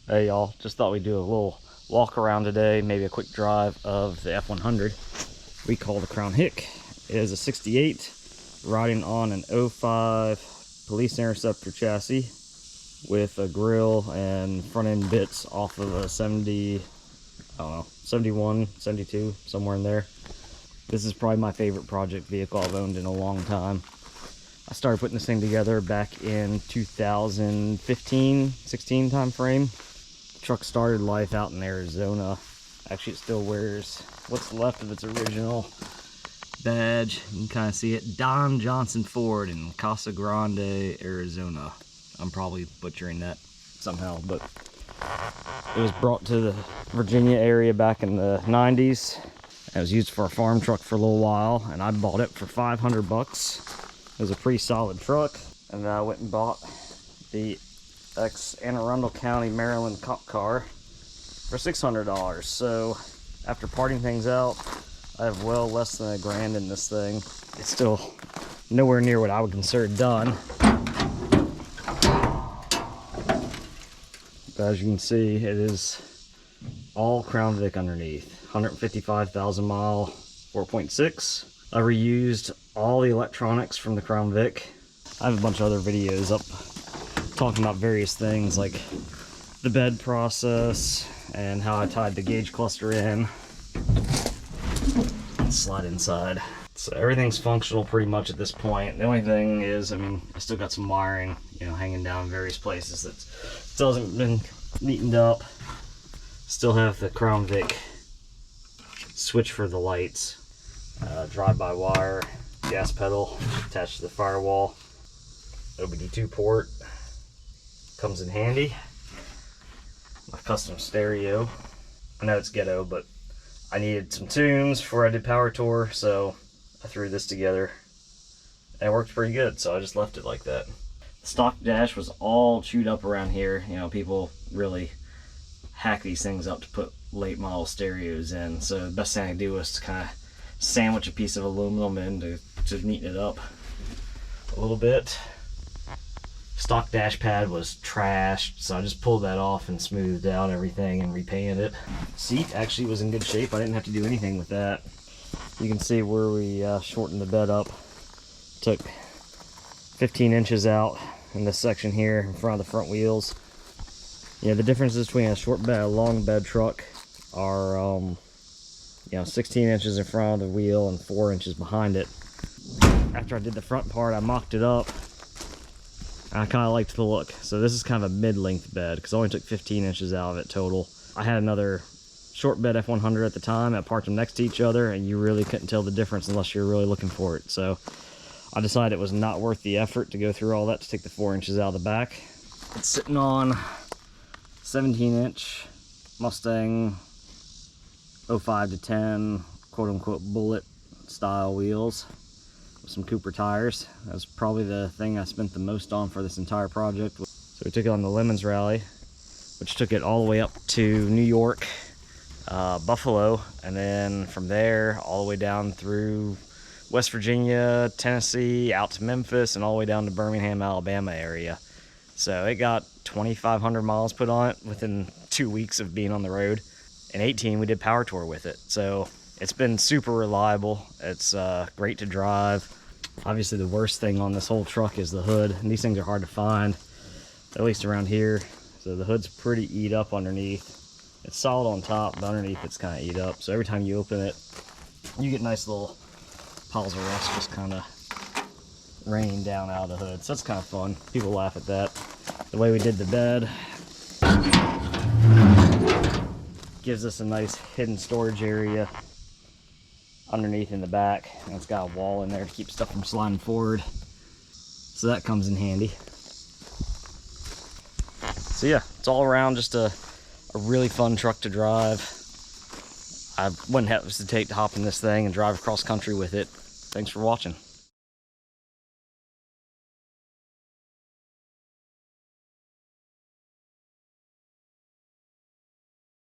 Hey y'all, just thought we'd do a little walk around today, maybe a quick drive of the F100 we call the Crown Vic. It is a 68 riding on an 05 Police Interceptor chassis with a grill and front end bits off of a 70, I don't know, 71, 72, somewhere in there. This is probably my favorite project vehicle I've owned in a long time. I started putting this thing together back in 2015-16 time frame. The truck started life out in Arizona. Actually, it still wears what's left of its original badge. You can kind of see it. Don Johnson Ford in Casa Grande, Arizona. I'm probably butchering that somehow, but it was brought to the Virginia area back in the 90s. It was used for a farm truck for a little while, and I bought it for 500 bucks. It was a pretty solid truck, and then I went and bought the ex-Anne Arundel County, Maryland cop car for $600. So after parting things out, I have well less than $1,000 in this thing. It's still nowhere near what I would consider done. But as you can see, it is all Crown Vic underneath. 155,000 mile 4.6. I reused all the electronics from the Crown Vic. I have a bunch of other videos up talking about various things like the bed process and how I tied the gauge cluster in. Let's slide inside. So everything's functional pretty much at this point. The only thing is, I still got some wiring, hanging down in various places that still hasn't been neatened up. Still have the Crown Vic switch for the lights, drive-by wire, gas pedal attached to the firewall, OBD2 port, comes in handy. My custom stereo. I know it's ghetto, but I needed some tunes before I did power tour, so I threw this together and it worked pretty good, so I just left it like that. The stock dash was all chewed up around here. People really hack these things up to put late model stereos in, so the best thing I could do was to kind of sandwich a piece of aluminum in to neaten it up a little bit. Stock dash pad was trashed, so I just pulled that off and smoothed out everything and repainted it. Seat actually was in good shape. I didn't have to do anything with that. You can see where we shortened the bed up. Took 15 inches out in this section here in front of the front wheels. The differences between a short bed and a long bed truck are 16 inches in front of the wheel and 4 inches behind it. After I did the front part, I mocked it up. I kind of liked the look. So this is kind of a mid-length bed because I only took 15 inches out of it total. I had another short bed F100 at the time. I parked them next to each other, and you really couldn't tell the difference unless you're really looking for it. So I decided it was not worth the effort to go through all that to take the 4 inches out of the back. It's sitting on 17-inch Mustang 05 to 10 quote-unquote bullet style wheels with some Cooper tires. That was probably the thing I spent the most on for this entire project. So we took it on the Lemons Rally, which took it all the way up to New York, Buffalo, and then from there all the way down through West Virginia, Tennessee, out to Memphis, and all the way down to Birmingham, Alabama area. So it got 2,500 miles put on it within 2 weeks of being on the road. In 18, we did power tour with it. So it's been super reliable. It's great to drive. Obviously, the worst thing on this whole truck is the hood. And these things are hard to find, at least around here. So the hood's pretty eat up underneath. It's solid on top, but underneath it's kind of eat up. So every time you open it, you get nice little piles of rust just kind of raining down out of the hood. So that's kind of fun. People laugh at that. The way we did the bed gives us a nice hidden storage area underneath in the back, and it's got a wall in there to keep stuff from sliding forward, so that comes in handy. So yeah, it's all around just a really fun truck to drive. I wouldn't hesitate to hop in this thing and drive across country with it. Thanks for watching.